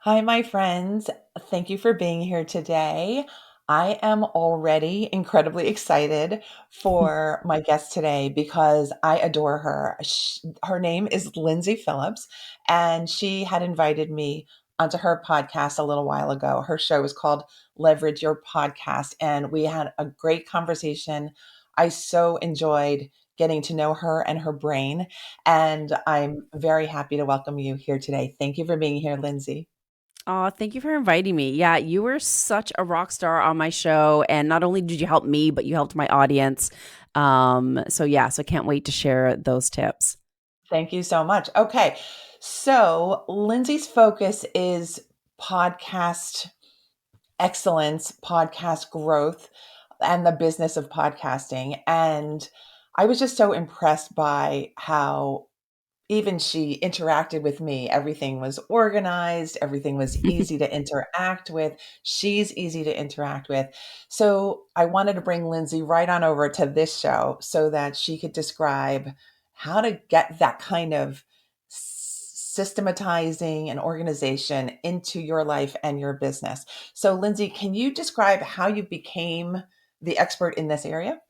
Hi, my friends. Thank you for being here today. I am already incredibly excited for my guest today because I adore her. Her name is Lyndsay Phillips, and she had invited me onto her podcast a little while ago. Her show is called Leverage Your Podcast, and we had a great conversation. I so enjoyed getting to know her and her brain, and I'm very happy to welcome you here today. Thank you for being here, Lyndsay. Oh, thank you for inviting me. Yeah, you were such a rock star on my show, and not only did you help me, but you helped my audience. So can't wait to share those tips. Thank you so much. Okay. So, Lindsay's focus is podcast excellence, podcast growth, and the business of podcasting. And I was just so impressed by how even she interacted with me. Everything was organized, everything was easy to interact with. She's easy to interact with. So I wanted to bring Lindsay right on over to this show so that she could describe how to get that kind of systematizing and organization into your life and your business. So, Lindsay, can you describe how you became the expert in this area?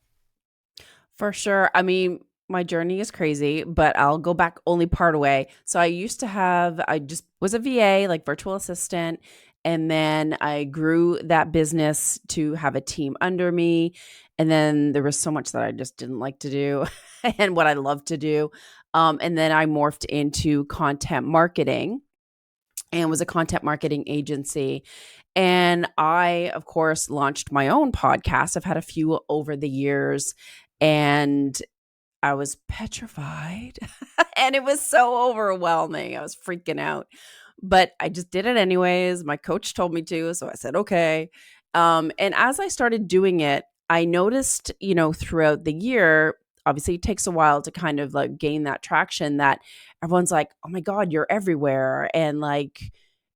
For sure. I mean, my journey is crazy, but I'll go back only part away. So I just was a VA, like virtual assistant. And then I grew that business to have a team under me. And then there was so much that I just didn't like to do and what I love to do. And then I morphed into content marketing and was a content marketing agency. And I, of course, launched my own podcast. I've had a few over the years. And I was petrified and it was so overwhelming. I was freaking out, but I just did it anyways. My coach told me to, so I said, okay. And as I started doing it, I noticed, throughout the year, obviously it takes a while to kind of like gain that traction that everyone's like, oh my God, you're everywhere. And like,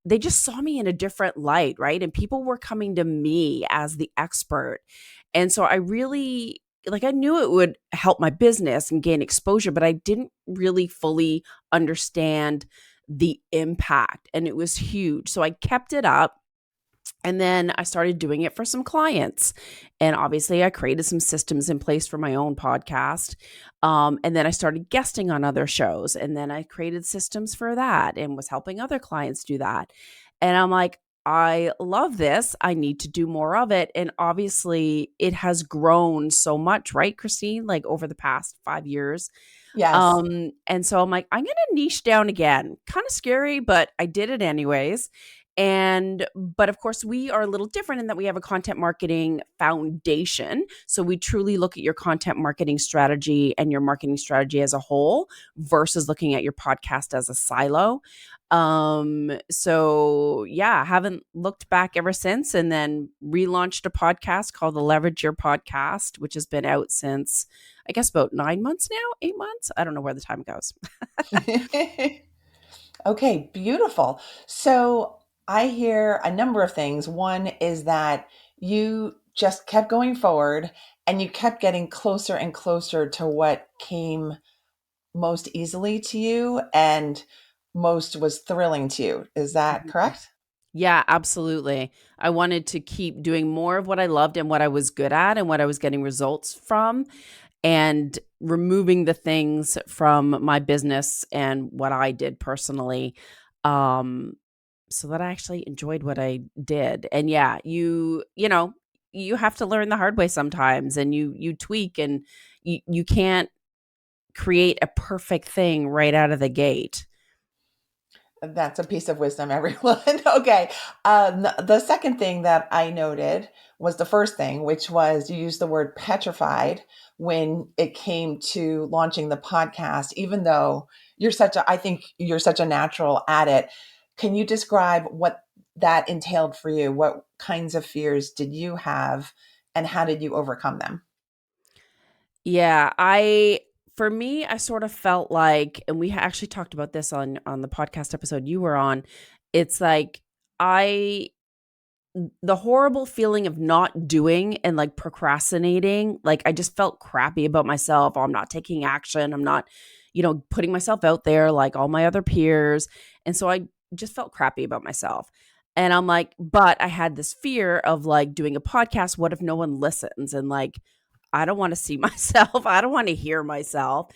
they just saw me in a different light, right? And people were coming to me as the expert. And so I really like I knew it would help my business and gain exposure, but I didn't really fully understand the impact. And it was huge. So I kept it up. And then I started doing it for some clients. And obviously, I created some systems in place for my own podcast. And then I started guesting on other shows. And then I created systems for that and was helping other clients do that. And I'm like, I love this. I need to do more of it. And obviously, it has grown so much, right, Christine? Like over the past 5 years. Yes. And so I'm like, I'm going to niche down again. Kind of scary, but I did it anyways. But of course, we are a little different in that we have a content marketing foundation. So we truly look at your content marketing strategy and your marketing strategy as a whole versus looking at your podcast as a silo. So yeah, haven't looked back ever since, and then relaunched a podcast called the Leverage Your Podcast, which has been out since I guess about 9 months now, 8 months. I don't know where the time goes. Okay, beautiful. So I hear a number of things. One is that you just kept going forward and you kept getting closer and closer to what came most easily to you and most was thrilling to you. Is that Mhm. correct? Yeah, absolutely. I wanted to keep doing more of what I loved and what I was good at and what I was getting results from, and removing the things from my business and what I did personally, um, so that I actually enjoyed what I did. And yeah, you have to learn the hard way sometimes, and you tweak, and you can't create a perfect thing right out of the gate. That's a piece of wisdom, everyone. Okay. The second thing that I noted was the first thing, which was you used the word petrified when it came to launching the podcast, even though I think you're such a natural at it. Can you describe what that entailed for you? What kinds of fears did you have and how did you overcome them? Yeah, I for me, I sort of felt like, and we actually talked about this on the podcast episode you were on. It's like I the horrible feeling of not doing and like procrastinating, like I just felt crappy about myself. Oh, I'm not taking action. I'm not, putting myself out there like all my other peers. And so I just felt crappy about myself. And I'm like, but I had this fear of like doing a podcast. What if no one listens? And like, I don't want to see myself. I don't want to hear myself.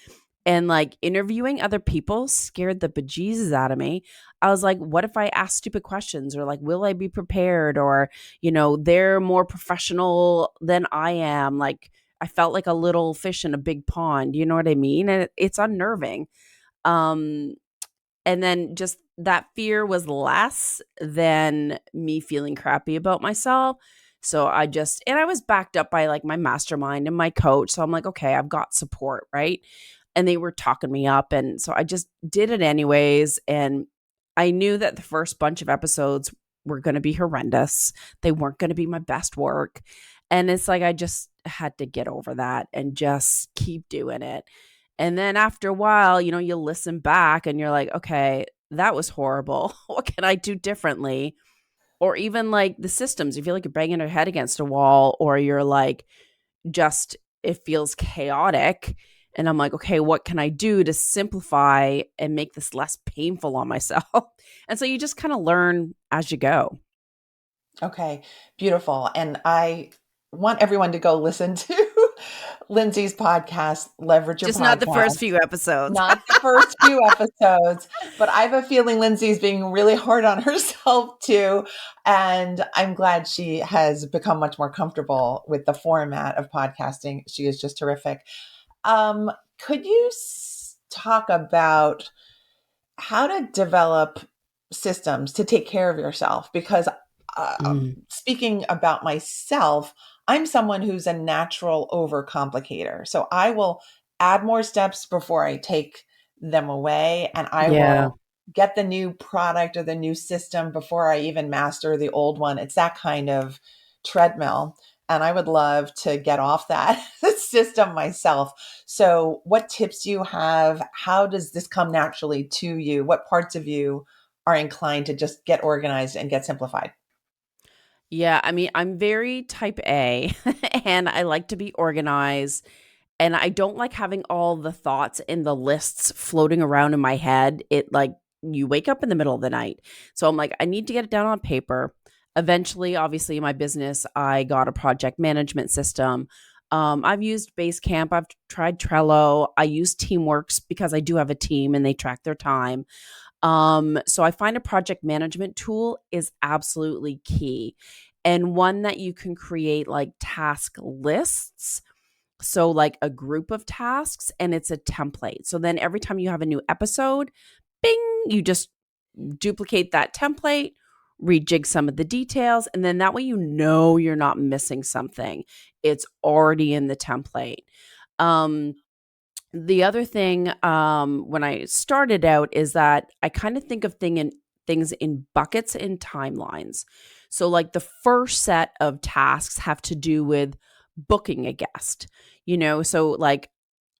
And like interviewing other people scared the bejesus out of me. I was like, what if I ask stupid questions, or like, will I be prepared? Or, they're more professional than I am. Like, I felt like a little fish in a big pond. You know what I mean? And it's unnerving. Um, and then just that fear was less than me feeling crappy about myself. So and I was backed up by like my mastermind and my coach. So I'm like, okay, I've got support, right? And they were talking me up. And so I just did it anyways. And I knew that the first bunch of episodes were going to be horrendous. They weren't going to be my best work. And it's like, I just had to get over that and just keep doing it. And then after a while, you listen back and you're like, okay, that was horrible. What can I do differently? Or even like the systems, you feel like you're banging your head against a wall, or you're like, just, it feels chaotic. And I'm like, okay, what can I do to simplify and make this less painful on myself? And so you just kind of learn as you go. Okay, beautiful. And I want everyone to go listen to Lyndsay's podcast, Leverage Your Just not the first Podcast. few episodes. Not the first few episodes, but I have a feeling Lindsay's being really hard on herself too. And I'm glad she has become much more comfortable with the format of podcasting. She is just terrific. Um, could you talk about how to develop systems to take care of yourself? Because Mm, speaking about myself, I'm someone who's a natural overcomplicator. So I will add more steps before I take them away, and I yeah. will get the new product or the new system before I even master the old one. It's that kind of treadmill. And I would love to get off that system myself. So, what tips do you have? How does this come naturally to you? What parts of you are inclined to just get organized and get simplified? Yeah. I mean, I'm very type A and I like to be organized. And I don't like having all the thoughts and the lists floating around in my head. It like you wake up in the middle of the night. So I'm like, I need to get it down on paper. Eventually, obviously, in my business, I got a project management system. I've used Basecamp. I've tried Trello. I use Teamworks because I do have a team and they track their time. So I find a project management tool is absolutely key, and one that you can create like task lists, so like a group of tasks, and it's a template. So then every time you have a new episode, bing, you just duplicate that template, rejig some of the details, and then that way you're not missing something. It's already in the template. Um the other thing, when I started out, is that I kind of think of things in buckets and timelines. So, like the first set of tasks have to do with booking a guest. So like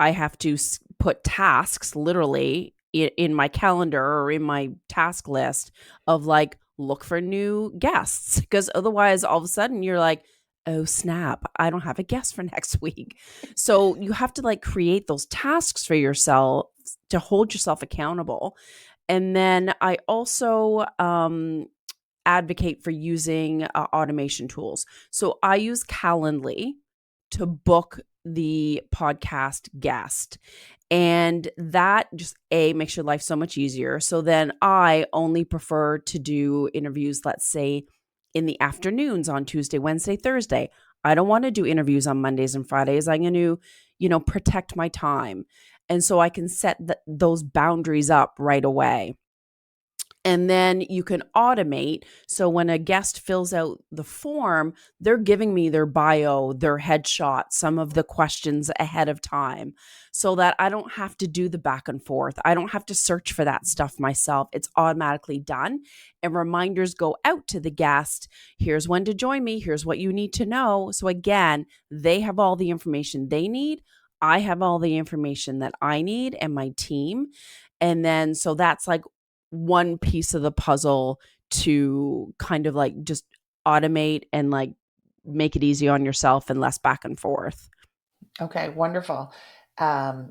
I have to put tasks literally in my calendar or in my task list of like look for new guests, because otherwise all of a sudden you're like, oh snap, I don't have a guest for next week. So you have to like create those tasks for yourself to hold yourself accountable. And then I also advocate for using automation tools. So I use Calendly to book the podcast guest. And that just makes your life so much easier. So then I only prefer to do interviews, let's say in the afternoons on Tuesday, Wednesday, Thursday. I don't want to do interviews on Mondays and Fridays. I'm going to, protect my time. And so I can set those boundaries up right away. And then you can automate. So when a guest fills out the form, they're giving me their bio, their headshot, some of the questions ahead of time, so that I don't have to do the back and forth. I don't have to search for that stuff myself. It's automatically done. And reminders go out to the guest. Here's when to join me. Here's what you need to know. So again, they have all the information they need. I have all the information that I need and my team. And then, so that's like one piece of the puzzle to kind of like just automate and like make it easy on yourself and less back and forth. Okay, wonderful. A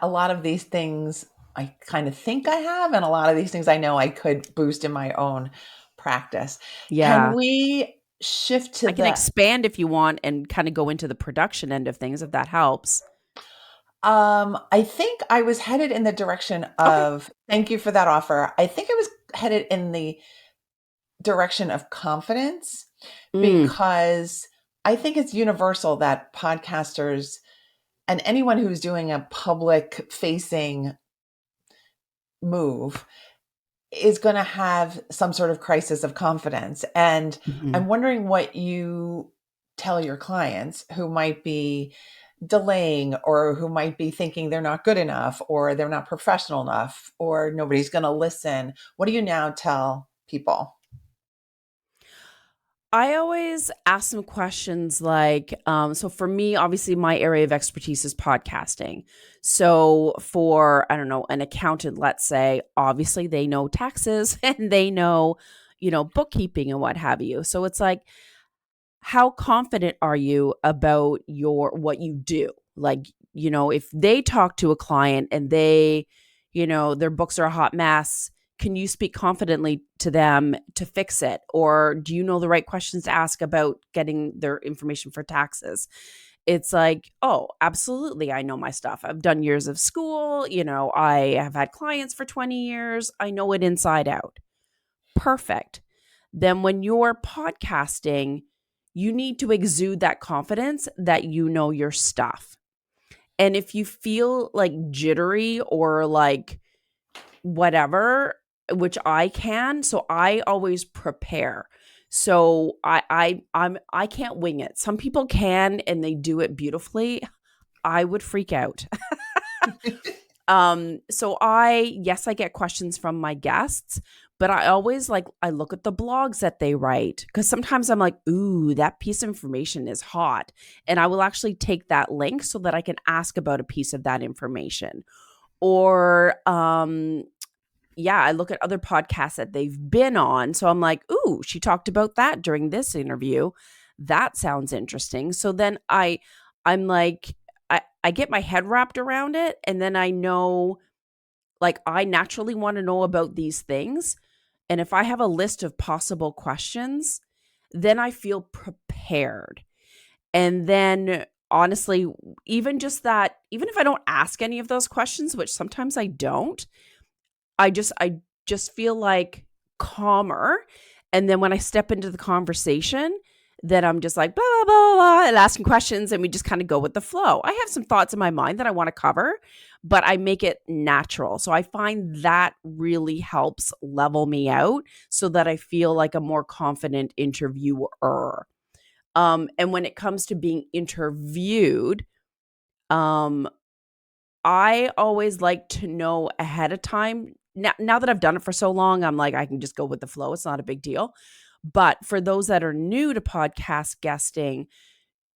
lot of these things I kind of think I have, and a lot of these things I know I could boost in my own practice. Can Yeah. we shift to I can the expand if you want and kind of go into the production end of things if that helps. I think I was headed in the direction Okay. of thank you for that offer. I think I was headed in the direction of confidence Mm, because I think it's universal that podcasters and anyone who's doing a public facing move is going to have some sort of crisis of confidence. And mhm. I'm wondering what you tell your clients who might be delaying or who might be thinking they're not good enough or they're not professional enough or nobody's going to listen. What do you now tell people? I always ask them questions like, so for me, obviously, my area of expertise is podcasting. So for, I don't know, an accountant, let's say, obviously they know taxes and they know, bookkeeping and what have you. So it's like, how confident are you about what you do? Like, if they talk to a client and their books are a hot mess, can you speak confidently to them to fix it? Or do you know the right questions to ask about getting their information for taxes? It's like, oh, absolutely. I know my stuff. I've done years of school. I have had clients for 20 years. I know it inside out. Perfect. Then when you're podcasting, you need to exude that confidence that you know your stuff. And if you feel like jittery or like whatever, which I can, so I always prepare. So I can't wing it. Some people can and they do it beautifully. I would freak out. So yes, I get questions from my guests, but I always I look at the blogs that they write because sometimes I'm like, ooh, that piece of information is hot. And I will actually take that link so that I can ask about a piece of that information. Or yeah, I look at other podcasts that they've been on. So I'm like, ooh, she talked about that during this interview. That sounds interesting. So then I'm like, I get my head wrapped around it. And then I know, like, I naturally want to know about these things. And if I have a list of possible questions, then I feel prepared. And then honestly, even just that, even if I don't ask any of those questions, which sometimes I don't, I just feel like calmer. And then when I step into the conversation, then I'm just like blah blah blah blah and asking questions, and we just kind of go with the flow. I have some thoughts in my mind that I want to cover, but I make it natural. So I find that really helps level me out so that I feel like a more confident interviewer. And when it comes to being interviewed, um, I always like to know ahead of time. Now that I've done it for so long, I'm like, I can just go with the flow. It's not a big deal. But for those that are new to podcast guesting,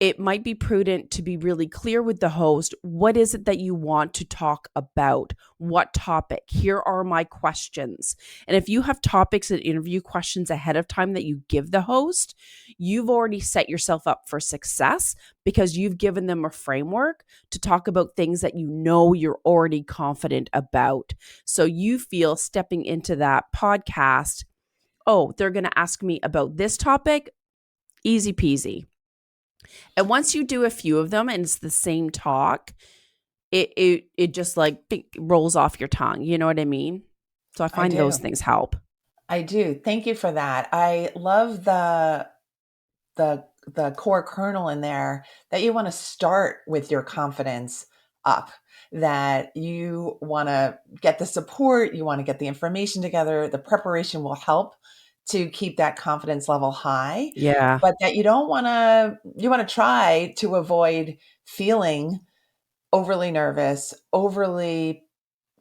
it might be prudent to be really clear with the host. What is it that you want to talk about? What topic? Here are my questions. And if you have topics and interview questions ahead of time that you give the host, you've already set yourself up for success because you've given them a framework to talk about things that you know you're already confident about. So you feel stepping into that podcast, oh, they're going to ask me about this topic, easy peasy. And once you do a few of them and it's the same talk, it just like rolls off your tongue. You know what I mean? So I I find those do. things help. I do. Thank you for that. I love the core kernel in there that you want to start with your confidence up, that you want to get the support, you want to get the information together, the preparation will help to keep that confidence level high, Yeah. but that you want to try to avoid feeling overly nervous, overly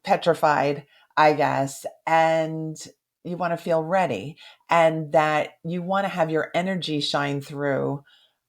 petrified, I guess, and you want to feel ready and that you want to have your energy shine through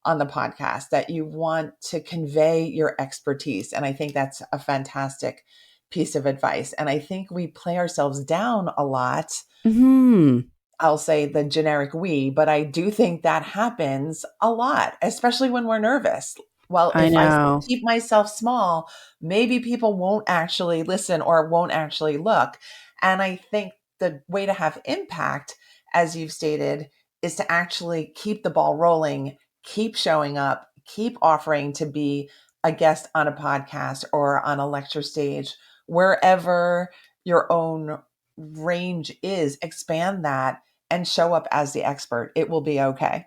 on the podcast, that you want to convey your expertise. And I think that's a fantastic piece of advice. And I think we play ourselves down a lot. Hmm. I'll say the generic we, but I do think that happens a lot, especially when we're nervous. Well, I if I know. keep myself small, maybe people won't actually listen or won't actually look. And I think the way to have impact, as you've stated, is to actually keep the ball rolling, keep showing up, keep offering to be a guest on a podcast or on a lecture stage, wherever your own range is, expand that and show up as the expert. It will be okay.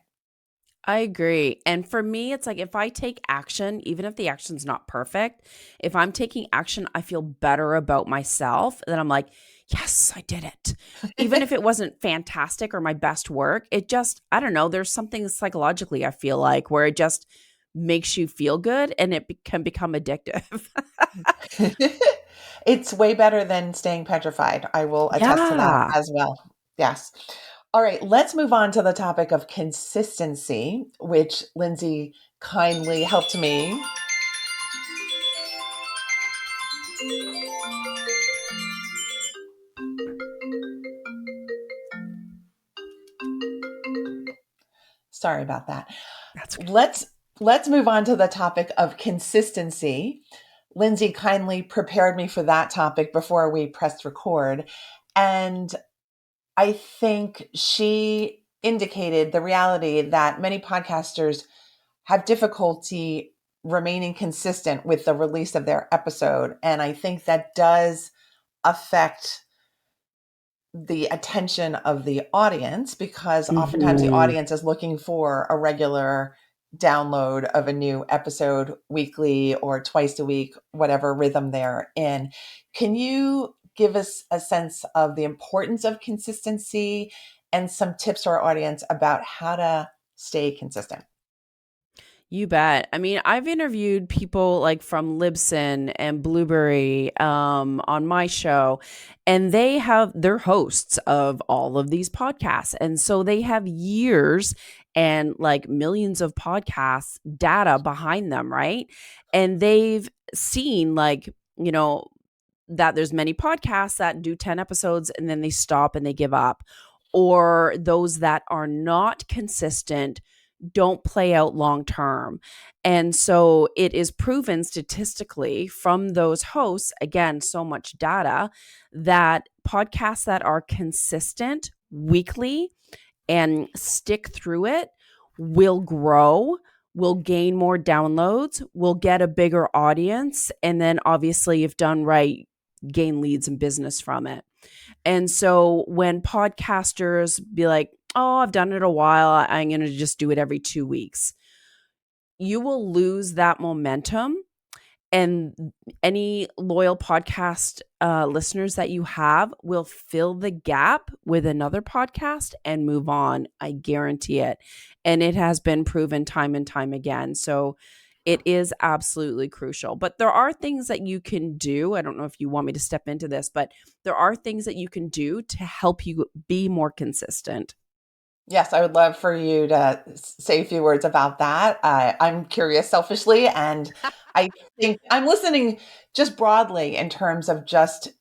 I agree. And for me, it's like if I take action, even if the action's not perfect, if I'm taking action, I feel better about myself. Then I'm like, yes, I did it. Even if it wasn't fantastic or my best work, it just, I don't know, there's something psychologically I feel like where it just makes you feel good and it can become addictive. It's way better than staying petrified. I will attest to that Yeah, as well. Yes. All right, let's move on to the topic of consistency, which Lyndsay kindly helped me. Sorry about that. that's okay. Let's move on to the topic of consistency. Lyndsay kindly prepared me for that topic before we pressed record, and I think she indicated the reality that many podcasters have difficulty remaining consistent with the release of their episode. And I think that does affect the attention of the audience because oftentimes the Mhm. audience is looking for a regular download of a new episode weekly or twice a week, whatever rhythm they're in. Can you give us a sense of the importance of consistency and some tips to our audience about how to stay consistent? You bet. I mean, I've interviewed people like from Libsyn and Blueberry on my show, and they're hosts of all of these podcasts. And so they have years and like millions of podcasts data behind them, right? And they've seen like, that there's many podcasts that do 10 episodes and then they stop and they give up, or those that are not consistent don't play out long term. And so it is proven statistically from those hosts, again, so much data, that podcasts that are consistent weekly and stick through it will grow, will gain more downloads, will get a bigger audience, and then obviously, if done right, gain leads and business from it. And so when podcasters be like, oh, I've done it a while, I'm going to just do it every 2 weeks, you will lose that momentum. And any loyal podcast listeners that you have will fill the gap with another podcast and move on. I guarantee it. And it has been proven time and time again. So it is absolutely crucial. But there are things that you can do. I don't know if you want me to step into this, but there are things that you can do to help you be more consistent. Yes, I would love for you to say a few words about that. I'm curious selfishly, and I think I'm listening just broadly in terms of just,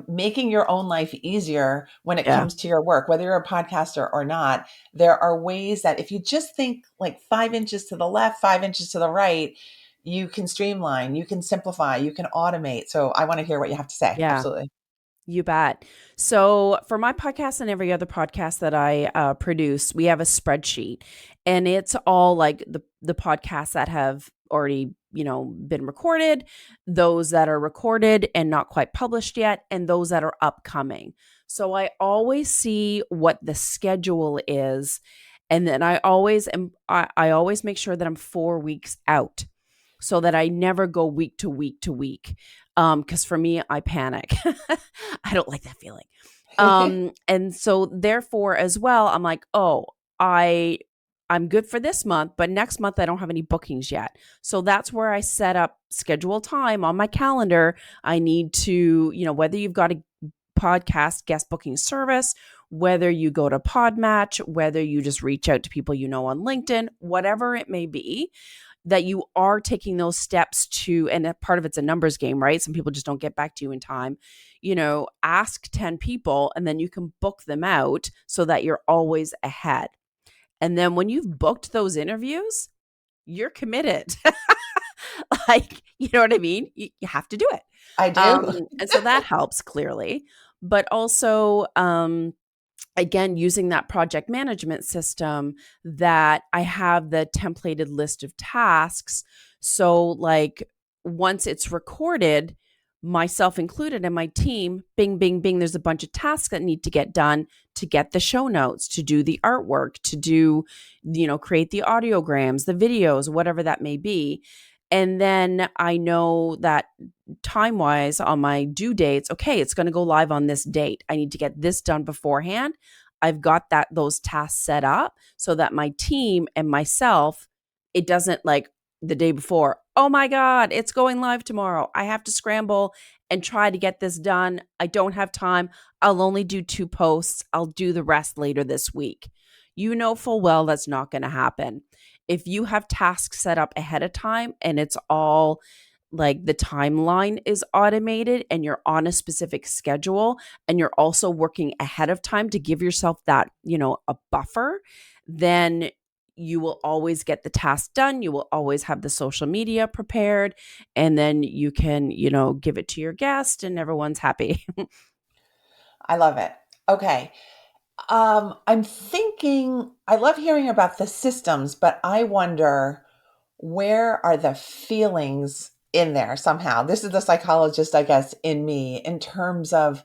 making your own life easier when it Yeah. comes to your work, whether you're a podcaster or not. There are ways that if you just think like 5 inches to the left, 5 inches to the right, you can streamline, you can simplify, you can automate. So I want to hear what you have to say. Yeah. Absolutely. You bet. So, for my podcast and every other podcast that I produce, we have a spreadsheet, and it's all like the podcasts that have already been recorded, those that are recorded and not quite published yet, and those that are upcoming. So I always see what the schedule is, and then I always make sure that I'm 4 weeks out, so that I never go week to week to week. Because for me, I panic. I don't like that feeling. And so therefore as well, I'm like, oh, I I'm good for this month, but next month I don't have any bookings yet. So that's where I set up schedule time on my calendar. I need to, whether you've got a podcast guest booking service, whether you go to Podmatch, whether you just reach out to people on LinkedIn, whatever it may be, that you are taking those steps to, and a part of it's a numbers game, right? Some people just don't get back to you in time. Ask 10 people and then you can book them out so that you're always ahead. And then when you've booked those interviews, you're committed. Like, you know what I mean? You have to do it. I do. And so that helps clearly. But also, again, using that project management system, that I have the templated list of tasks. So, like, once it's recorded, myself included and my team, bing, bing, bing, there's a bunch of tasks that need to get done to get the show notes, to do the artwork, to do, create the audiograms, the videos, whatever that may be. And then I know that time wise on my due dates, okay, it's going to go live on this date. I need to get this done beforehand. I've got those tasks set up so that my team and myself, it doesn't like the day before, oh my God, it's going live tomorrow. I have to scramble and try to get this done. I don't have time. I'll only do 2 posts. I'll do the rest later this week. You know full well that's not going to happen. If you have tasks set up ahead of time and it's all like the timeline is automated and you're on a specific schedule and you're also working ahead of time to give yourself that, a buffer, then you will always get the task done. You will always have the social media prepared, and then you can, give it to your guest and everyone's happy. I love it. Okay. I'm thinking, I love hearing about the systems, but I wonder, where are the feelings in there somehow? This is the psychologist, I guess, in me, in terms of,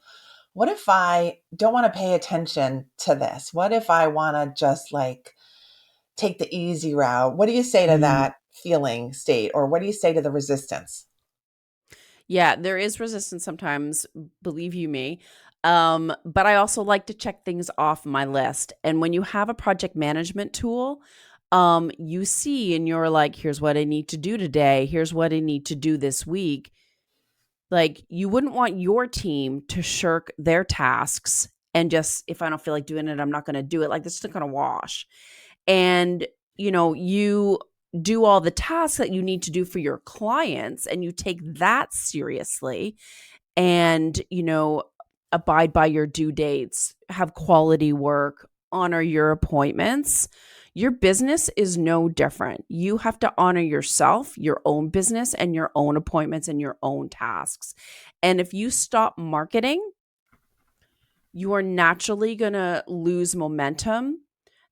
what if I don't want to pay attention to this? What if I want to just like take the easy route? What do you say to Mm. that feeling state? Or what do you say to the resistance? Yeah, there is resistance sometimes, believe you me. But I also like to check things off my list. And when you have a project management tool, you see and you're like, here's what I need to do today. Here's what I need to do this week. Like, you wouldn't want your team to shirk their tasks and just, if I don't feel like doing it, I'm not going to do it. Like, this is not going to wash. And, you do all the tasks that you need to do for your clients and you take that seriously and, abide by your due dates, have quality work, honor your appointments. Your business is no different. You have to honor yourself, your own business, and your own appointments and your own tasks. And if you stop marketing, you are naturally going to lose momentum,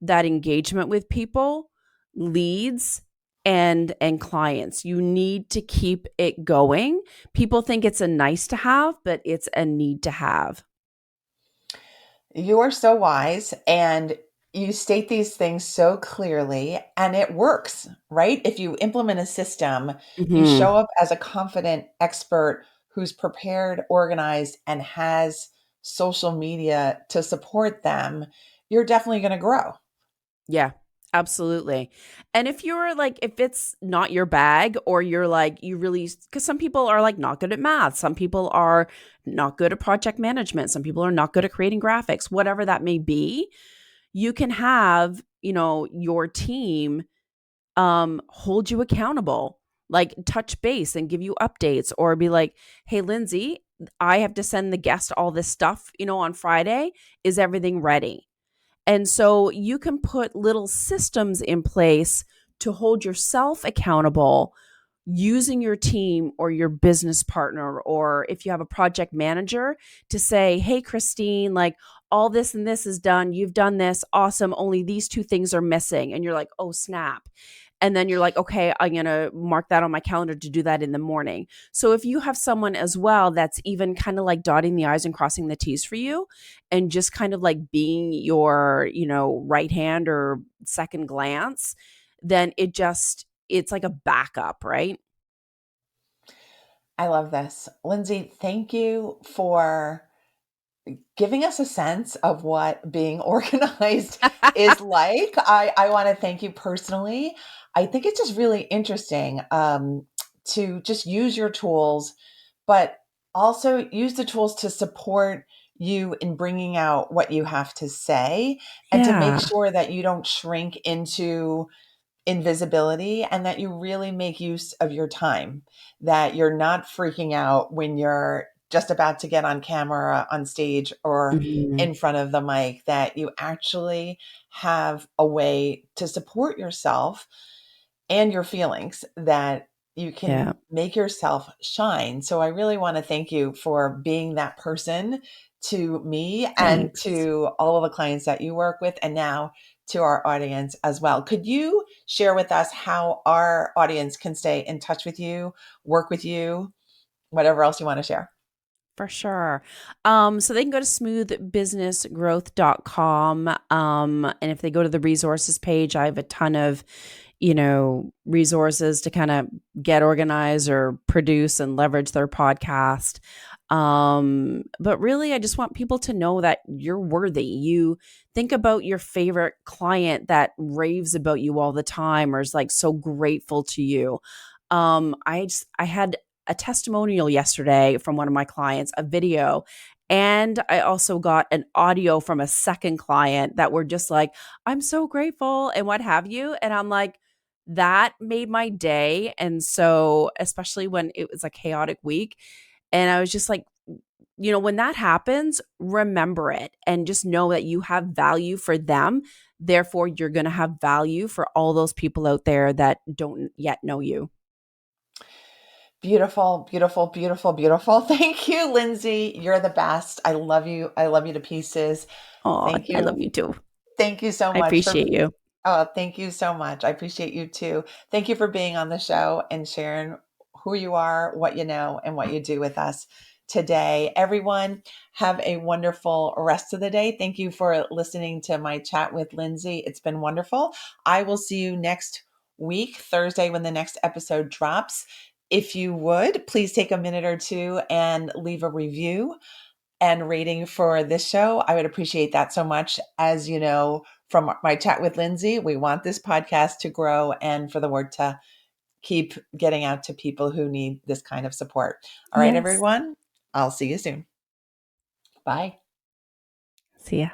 that engagement with people, leads, and clients. You need to keep it going. People think it's a nice to have, but it's a need to have. You are so wise, and you state these things so clearly, and it works, right? If you implement a system, you Mhm. show up as a confident expert who's prepared, organized, and has social media to support them, you're definitely going to grow. Yeah, absolutely. And if you're like, if it's not your bag, or you're like, you really, because some people are like not good at math, some people are not good at project management, some people are not good at creating graphics, whatever that may be, you can have, your team hold you accountable, like touch base and give you updates, or be like, hey, Lindsay, I have to send the guest all this stuff, on Friday. Is everything ready? And so you can put little systems in place to hold yourself accountable using your team or your business partner, or if you have a project manager, to say, hey, Christine, like all this and this is done. You've done this. Awesome. Only these 2 things are missing. And you're like, oh, snap. And then you're like, okay, I'm going to mark that on my calendar to do that in the morning. So if you have someone as well that's even kind of like dotting the I's and crossing the T's for you, and just kind of like being your, right hand or second glance, then it's like a backup, right? I love this. Lindsay, thank you for giving us a sense of what being organized is like. I want to thank you personally. I think it's just really interesting to just use your tools, but also use the tools to support you in bringing out what you have to say, and to make Yeah. sure that you don't shrink into invisibility, and that you really make use of your time, that you're not freaking out when you're just about to get on camera, on stage, or Mhm. in front of the mic, that you actually have a way to support yourself and your feelings that you can Yeah. make yourself shine. So I really want to thank you for being that person to me and Thanks. to all of the clients that you work with, and now to our audience as well. Could you share with us how our audience can stay in touch with you, work with you, whatever else you want to share? For sure. So they can go to smoothbusinessgrowth.com. And if they go to the resources page, I have a ton of, resources to kind of get organized or produce and leverage their podcast. But really, I just want people to know that you're worthy. You think about your favorite client that raves about you all the time or is like so grateful to you. I had a testimonial yesterday from one of my clients, a video. And I also got an audio from a second client that were just like, I'm so grateful and what have you. And I'm like, that made my day. And so, especially when it was a chaotic week, and I was just like, when that happens, remember it and just know that you have value for them. Therefore, you're going to have value for all those people out there that don't yet know you. Beautiful, beautiful, beautiful, beautiful. Thank you, Lyndsay. You're the best. I love you. I love you to pieces. Oh, Thank I love you. you too. Thank you so I much for. appreciate you. Oh, thank you so much. I appreciate you too. Thank you for being on the show and sharing who you are, what you know, and what you do with us today. Everyone, have a wonderful rest of the day. Thank you for listening to my chat with Lyndsay. It's been wonderful. I will see you next week, Thursday, when the next episode drops. If you would, please take a minute or two and leave a review and rating for this show. I would appreciate that so much. As you know, from my chat with Lyndsay, we want this podcast to grow and for the word to keep getting out to people who need this kind of support. All right, Yes. everyone, I'll see you soon. Bye. See ya.